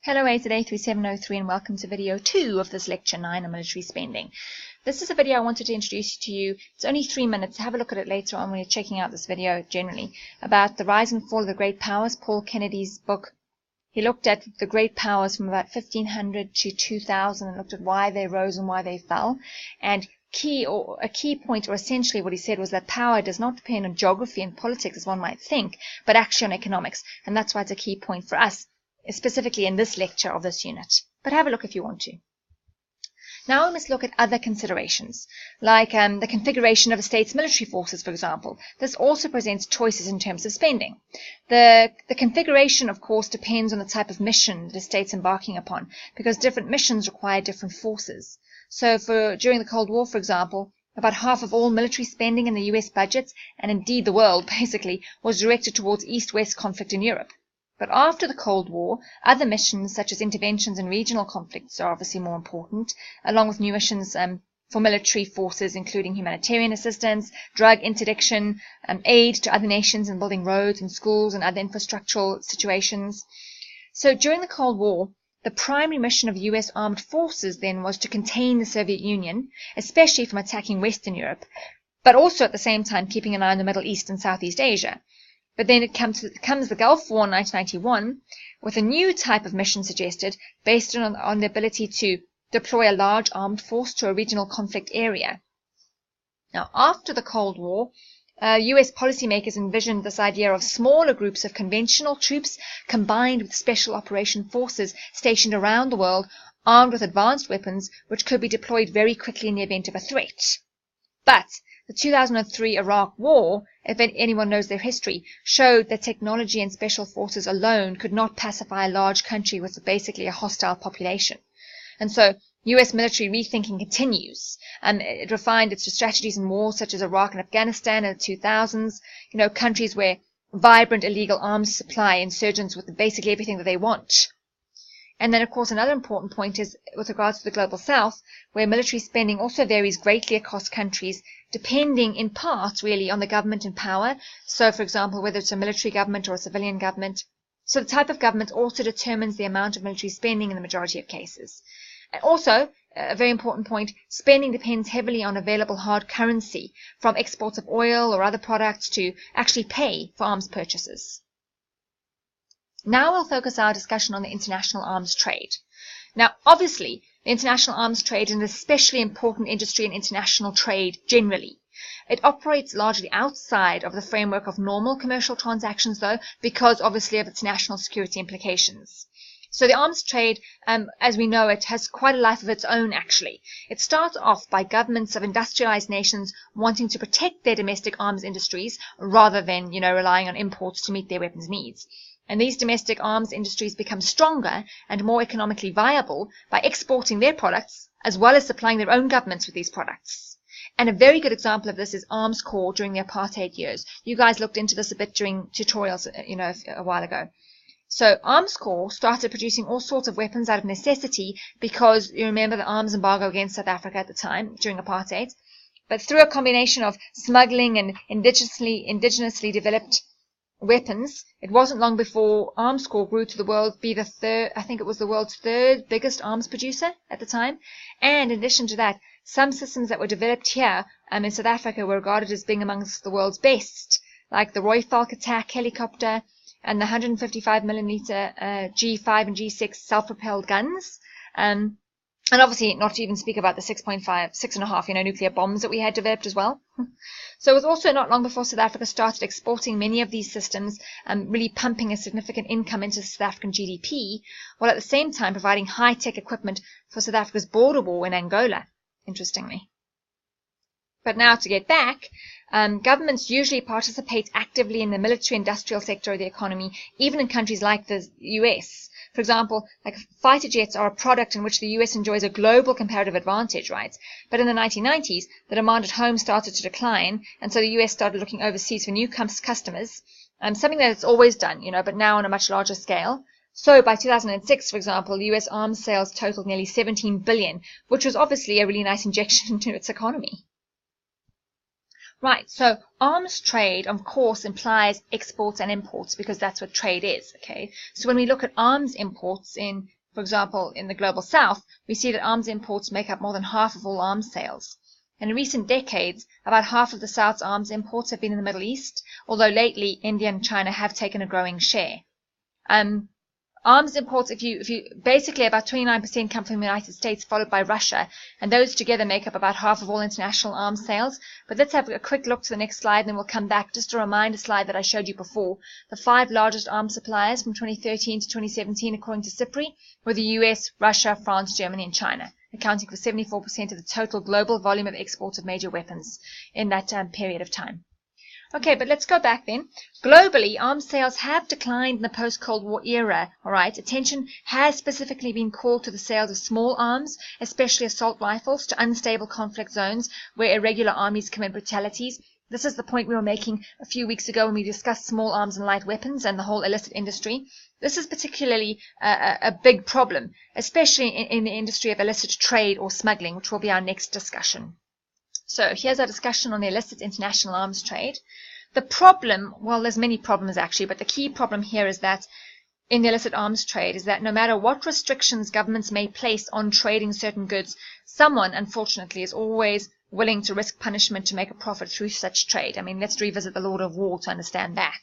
Hello 8883703 and welcome to video 2 of this lecture 9 on military spending. This is a video I wanted to introduce to you. It's only 3 minutes. Have a look at it later on when you're checking out this video generally. About the rise and fall of the great powers, Paul Kennedy's book. He looked at the great powers from about 1500 to 2000 and looked at why they rose and why they fell. And a key point, or essentially what he said, was that power does not depend on geography and politics as one might think, but actually on economics. And that's why it's a key point for us, specifically in this lecture of this unit. But have a look if you want to. Now we must look at other considerations, like the configuration of a state's military forces, for example. This also presents choices in terms of spending. The configuration, of course, depends on the type of mission the state's embarking upon, because different missions require different forces. So during the Cold War, for example, about half of all military spending in the US budget, and indeed the world, basically, was directed towards East-West conflict in Europe. But after the Cold War, other missions such as interventions in regional conflicts are obviously more important, along with new missions for military forces, including humanitarian assistance, drug interdiction, aid to other nations in building roads and schools and other infrastructural situations. So during the Cold War, the primary mission of US armed forces then was to contain the Soviet Union, especially from attacking Western Europe, but also at the same time keeping an eye on the Middle East and Southeast Asia. But then comes the Gulf War in 1991 with a new type of mission suggested based on the ability to deploy a large armed force to a regional conflict area. Now, after the Cold War, US policymakers envisioned this idea of smaller groups of conventional troops combined with special operation forces stationed around the world, armed with advanced weapons which could be deployed very quickly in the event of a threat. But the 2003 Iraq War, if anyone knows their history, showed that technology and special forces alone could not pacify a large country with basically a hostile population. And so US military rethinking continues. It refined its strategies in wars such as Iraq and Afghanistan in the 2000s, countries where vibrant illegal arms supply insurgents with basically everything that they want. And then, of course, another important point is with regards to the Global South, where military spending also varies greatly across countries, depending in part, really, on the government in power. So, for example, whether it's a military government or a civilian government. So the type of government also determines the amount of military spending in the majority of cases. And also, a very important point, spending depends heavily on available hard currency, from exports of oil or other products to actually pay for arms purchases. Now we'll focus our discussion on the international arms trade. Now, obviously, the international arms trade is an especially important industry in international trade generally. It operates largely outside of the framework of normal commercial transactions, though, because obviously of its national security implications. So the arms trade, as we know it, has quite a life of its own, actually. It starts off by governments of industrialized nations wanting to protect their domestic arms industries rather than, relying on imports to meet their weapons needs. And these domestic arms industries become stronger and more economically viable by exporting their products as well as supplying their own governments with these products. And a very good example of this is Arms Corps during the apartheid years. You guys looked into this a bit during tutorials, a while ago. So Arms Corps started producing all sorts of weapons out of necessity because you remember the arms embargo against South Africa at the time during apartheid. But through a combination of smuggling and indigenously developed weapons, it wasn't long before Arms Corps grew to the world, the world's third biggest arms producer at the time. And in addition to that, some systems that were developed here in South Africa were regarded as being amongst the world's best, like the Rooivalk attack helicopter and the 155mm G5 and G6 self-propelled guns. And obviously not to even speak about the 6.5 nuclear bombs that we had developed as well. So it was also not long before South Africa started exporting many of these systems, really pumping a significant income into South African GDP, while at the same time providing high-tech equipment for South Africa's border war in Angola, interestingly. But now to get back, governments usually participate actively in the military-industrial sector of the economy, even in countries like the US. For example, like fighter jets are a product in which the US enjoys a global comparative advantage, right? But in the 1990s, the demand at home started to decline, and so the US started looking overseas for new customers, something that it's always done, but now on a much larger scale. So by 2006, for example, US arms sales totaled nearly $17 billion, which was obviously a really nice injection into its economy. Right, so arms trade, of course, implies exports and imports because that's what trade is, okay? So when we look at arms imports in For example, in the global south, we see that arms imports make up more than half of all arms sales. And in recent decades, about half of the South's arms imports have been in the Middle East, although lately India and China have taken a growing share. Arms imports, if you basically about 29% come from the United States, followed by Russia, and those together make up about half of all international arms sales. But let's have a quick look to the next slide, and then we'll come back. Just a reminder slide that I showed you before. The 5 largest arms suppliers from 2013 to 2017, according to SIPRI, were the US, Russia, France, Germany, and China, accounting for 74% of the total global volume of exports of major weapons in that period of time. Okay, but let's go back then. Globally, arms sales have declined in the post-Cold War era, all right? Attention has specifically been called to the sales of small arms, especially assault rifles, to unstable conflict zones where irregular armies commit brutalities. This is the point we were making a few weeks ago when we discussed small arms and light weapons and the whole illicit industry. This is particularly a big problem, especially in the industry of illicit trade or smuggling, which will be our next discussion. So here's our discussion on the illicit international arms trade. The problem, well, there's many problems actually, but the key problem here is that in the illicit arms trade is that no matter what restrictions governments may place on trading certain goods, someone, unfortunately, is always willing to risk punishment to make a profit through such trade. I mean, let's revisit the Lord of War to understand that.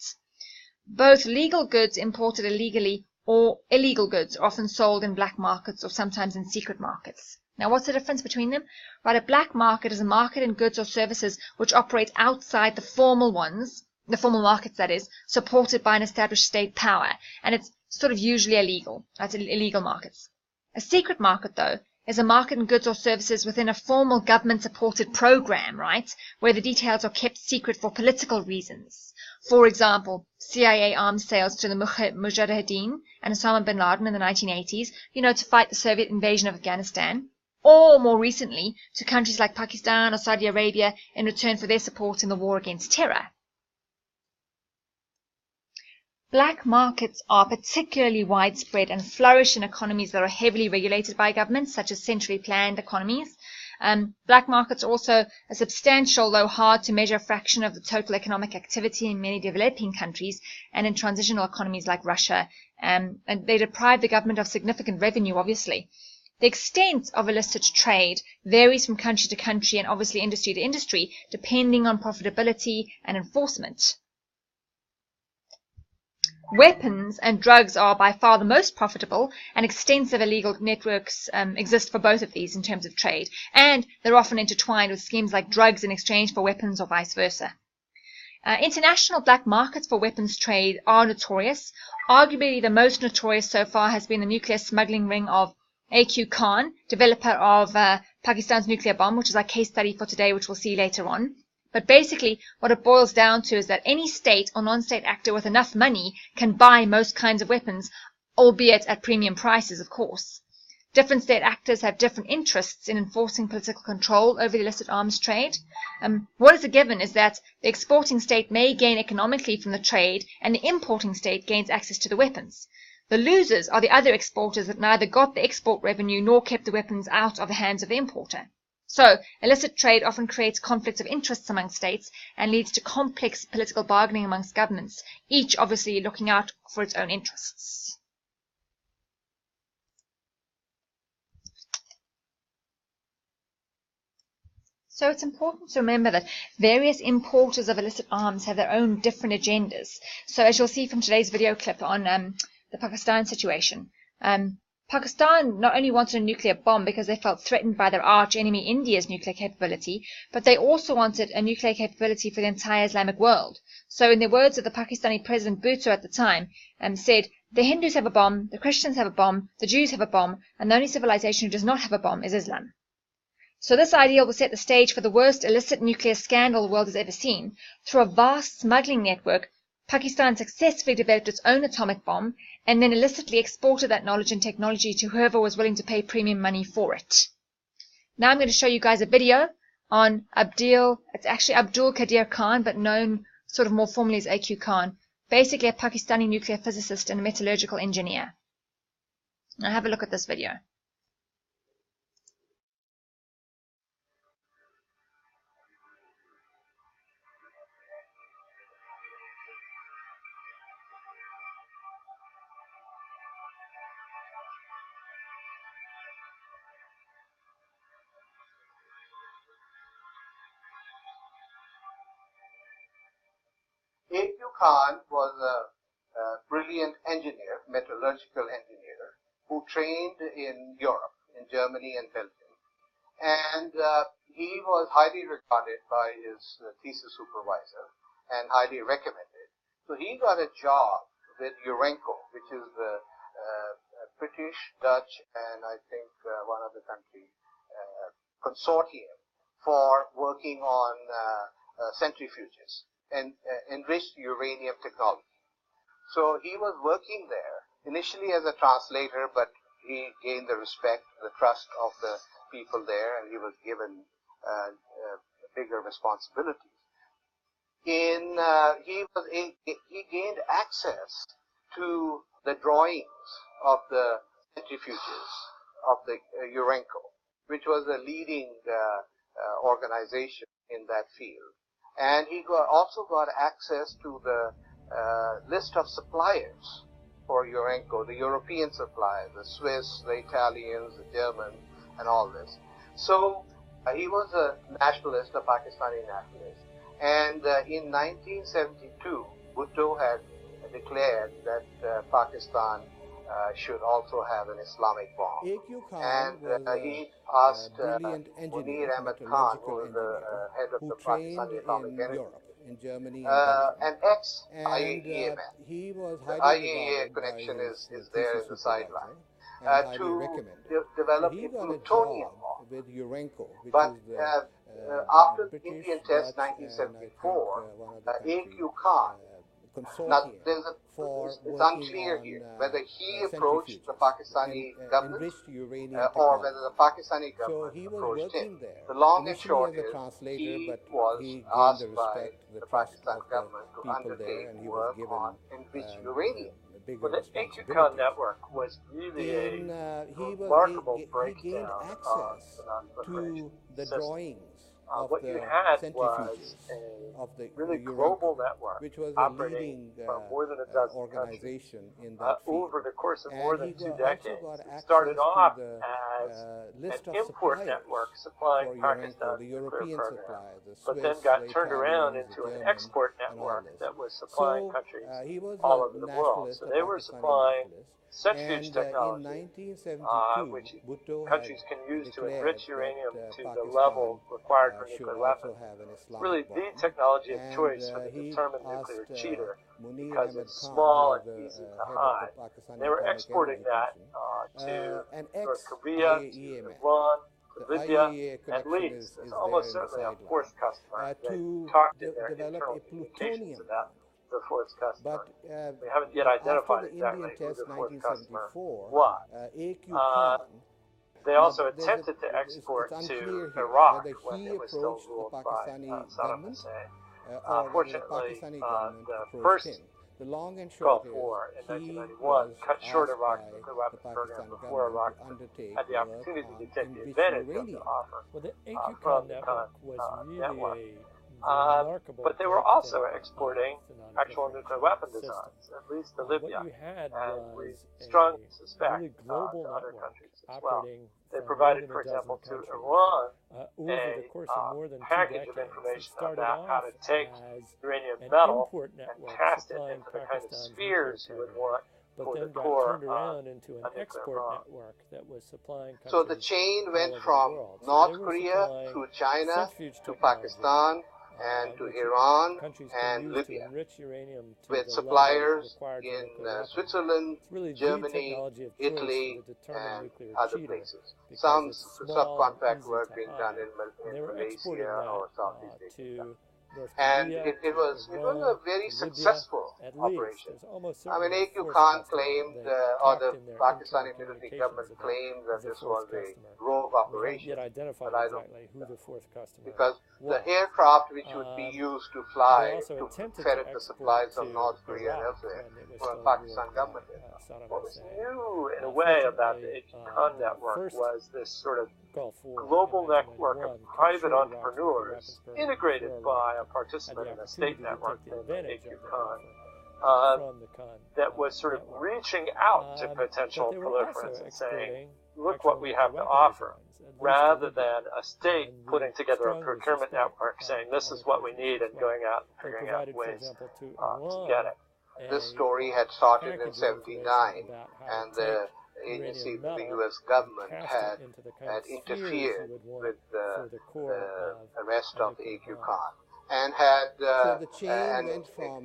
Both legal goods imported illegally or illegal goods are often sold in black markets or sometimes in secret markets. Now, what's the difference between them? Right, a black market is a market in goods or services which operate outside the formal ones, the formal markets that is, supported by an established state power, and it's sort of usually illegal. That's illegal markets. A secret market, though, is a market in goods or services within a formal government-supported program, right, where the details are kept secret for political reasons. For example, CIA arms sales to the Mujahideen and Osama bin Laden in the 1980s, to fight the Soviet invasion of Afghanistan, or more recently to countries like Pakistan or Saudi Arabia in return for their support in the war against terror. Black markets are particularly widespread and flourish in economies that are heavily regulated by governments, such as centrally planned economies. Black markets are also a substantial, though hard to measure, fraction of the total economic activity in many developing countries and in transitional economies like Russia, and they deprive the government of significant revenue, obviously. The extent of illicit trade varies from country to country and obviously industry to industry, depending on profitability and enforcement. Weapons and drugs are by far the most profitable, and extensive illegal networks exist for both of these in terms of trade, and they're often intertwined with schemes like drugs in exchange for weapons or vice versa. International black markets for weapons trade are notorious. Arguably the most notorious so far has been the nuclear smuggling ring of A.Q. Khan, developer of Pakistan's nuclear bomb, which is our case study for today, which we'll see later on. But basically, what it boils down to is that any state or non-state actor with enough money can buy most kinds of weapons, albeit at premium prices, of course. Different state actors have different interests in enforcing political control over the illicit arms trade. What is a given is that the exporting state may gain economically from the trade, and the importing state gains access to the weapons. The losers are the other exporters that neither got the export revenue nor kept the weapons out of the hands of the importer. So, illicit trade often creates conflicts of interests among states and leads to complex political bargaining amongst governments, each obviously looking out for its own interests. So it's important to remember that various importers of illicit arms have their own different agendas. So as you'll see from today's video clip on the Pakistan situation, Pakistan not only wanted a nuclear bomb because they felt threatened by their arch enemy India's nuclear capability, but they also wanted a nuclear capability for the entire Islamic world. So in the words of the Pakistani President Bhutto at the time, said, the Hindus have a bomb, the Christians have a bomb, the Jews have a bomb, and the only civilization who does not have a bomb is Islam. So this ideal will set the stage for the worst illicit nuclear scandal the world has ever seen. Through a vast smuggling network, Pakistan successfully developed its own atomic bomb and then illicitly exported that knowledge and technology to whoever was willing to pay premium money for it. Now I'm going to show you guys a video on it's actually Abdul Qadir Khan, but known sort of more formally as A.Q. Khan, basically a Pakistani nuclear physicist and a metallurgical engineer. Now have a look at this video. Khan was a brilliant engineer, metallurgical engineer, who trained in Europe, in Germany and Belgium. And he was highly regarded by his thesis supervisor and highly recommended. So he got a job with Urenco, which is the British, Dutch, and I think one other country consortium for working on centrifuges and enriched uranium technology. So he was working there initially as a translator, but he gained the respect, the trust of the people there, and he was given bigger responsibilities. He gained access to the drawings of the centrifuges of the Urenco, which was a leading organization in that field. And he also got access to the list of suppliers for Urenco, the European suppliers, the Swiss, the Italians, the Germans, and all this. So he was a nationalist, a Pakistani nationalist. And in 1972, Bhutto had declared that Pakistan should also have an Islamic bomb. And he asked Munir Ahmed Khan, who was the head of the Pakistani Atomic Energy, in Germany an ex-IAEA man. The IAEA connection is there in the sideline. To develop a plutonium bomb. With Urenco, but after the Indian test 1974, A.Q. Khan, now it's unclear here whether he approached the Pakistani government or whether the Pakistani government approached him. The long and short is he was asked by the Pakistan government to undertake work on enriched uranium. Well, the A.Q. Khan network was really a remarkable breakdown of the non-proliferation system. What you had was a really global network which was operating from more than a dozen countries over the course of more than 2 decades. It started off as an import network supplying Pakistan's nuclear program, but then got turned around into an export network that was supplying countries all over the world. So they were supplying centrifuge technology, which countries can use to enrich uranium to the level required for nuclear weapons. Really the technology of choice for the determined nuclear cheater, because it's small and easy to hide. They were exporting that to North Korea, to Iran, Libya, and Leeds. It's almost certainly a fourth customer. They talked in their internal communications about the fourth customer. We haven't yet identified exactly who the fourth customer was. They also attempted to export to Iraq when it was still ruled by Saddam Hussein. Fortunately, the first Gulf War in 1991 cut short Iraq's nuclear weapons program before Iraq had the opportunity to take the advantage of the offer from the Khan network. But they were also exporting actual nuclear weapon designs, at least to Libya, and we strongly suspect to other countries as well. They provided, for example, to Iran a package of information about how to take uranium metal and cast it into the kind of spheres you would want for the core of a nuclear bomb. So the chain went from North Korea through China to Pakistan and to Iran and Libya, with suppliers in Switzerland, Germany, Italy, and other places. Some subcontract work being done in Malaysia or Southeast Asia. And it was a very successful operation. I mean, A.Q. Khan claimed, or the Pakistani military government claimed that this was a rogue operation, but I don't because the aircraft which would be used to fly to ferret the supplies of North Korea and elsewhere were Pakistan government aircraft. What was new in a way about the A.Q. Khan network was this sort of global network of private entrepreneurs integrated by a participant in a state network named A.Q. Khan that was sort of reaching out to potential proliferants and saying, look what we have to offer, rather than a state putting together a procurement network saying this is what we need and going out and figuring out ways to get it. This story had started in '79, and the agency of the U.S. government had interfered with the arrest of A.Q. Khan, and had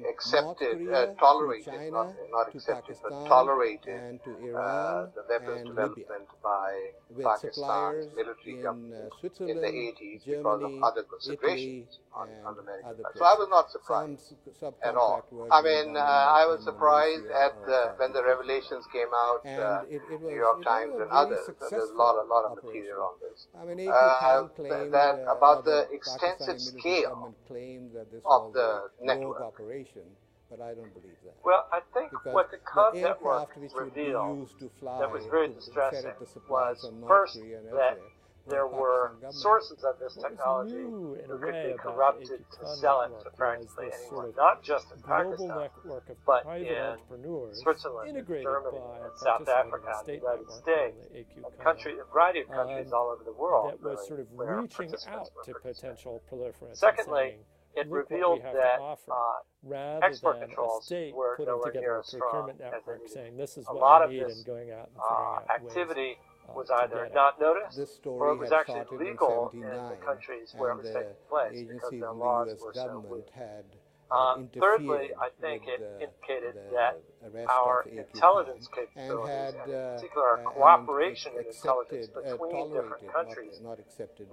accepted, tolerated, not accepted, but tolerated the weapons development by Pakistan's military government in the 80s because of other considerations on the American side. So I was not surprised at all. I mean, I was surprised at when the revelations came out, New York Times and others. There's a lot of material on this. That about the extensive scale of the network. Operation, but I don't believe that. Well, I think what the Cub network revealed that was very distressing was first that there were sources of this technology who could be corrupted to sell it to practically anyone, not just in Pakistan, but in Switzerland, Germany, and South Africa, and the United States, a variety of countries all over the world. That was sort of reaching out to potential proliferants. Secondly, it revealed that export controls were nowhere near as strong as they needed. A lot of this activity was either not noticed or it was actually legal in the countries where it was taking place because their laws were so weak. Thirdly, I think it indicated that our intelligence capabilities, in particular our cooperation in intelligence between different countries,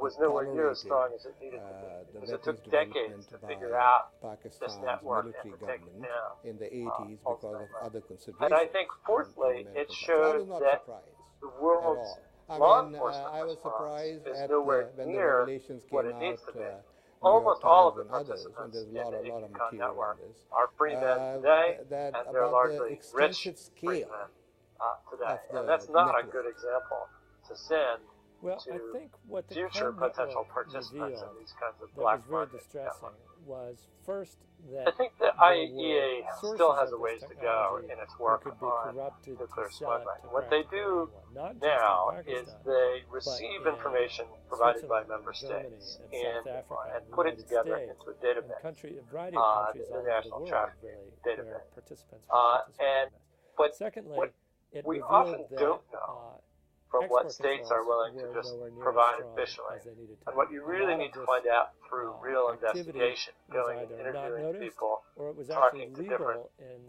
was nowhere near as strong as it needed to be, because it took decades to figure out this network and to take it down in the 80s because of other considerations. And I think fourthly, it showed that the world's law enforcement is nowhere near what it needs to be. Almost all of the participants in the AQCON network are free men today, and they're largely rich free men today. And that's not a good example to send to future potential participants in these kinds of black market networks. Was first that I think the IAEA still has a ways to go in its work on nuclear smuggling. What they do now is they receive information provided by member states and put it together into a database, the International Trafficking Database. But what we often don't know from what states are willing to just provide officially, and what you really need to find out through real investigation, going and interviewing people, talking to different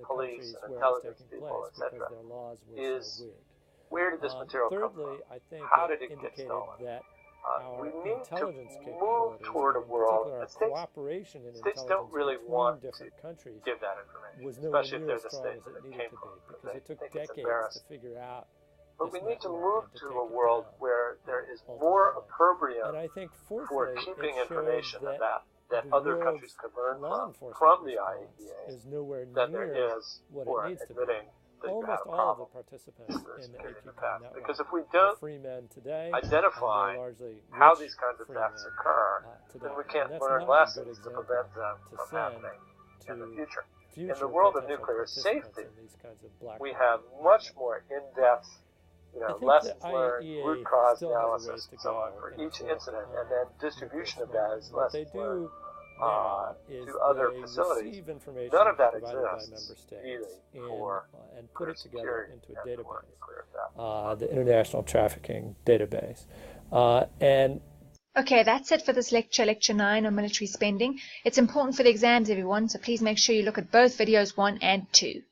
police and intelligence people, etc., is where did this material come from? How did it get stolen? We need to move toward a world that states don't really want to give that information, especially if there's a state that it came from, because they think it's embarrassing. But we need to move to a world where there is more opprobrium for keeping information about that other countries could learn from the IAEA than there is for admitting that you have a problem in the past. Because if we don't identify how these kinds of thefts occur, then we can't learn lessons to prevent them from happening in the future. In the world of nuclear safety, we have much more in-depth lessons learned, root cause analysis, and so on for each incident, and then distribution of that is lessons learned to other facilities. None of that exists either for put it together into a database, the International Trafficking Database. Okay, that's it for this lecture 9 on military spending. It's important for the exams, everyone, so please make sure you look at both videos 1 and 2.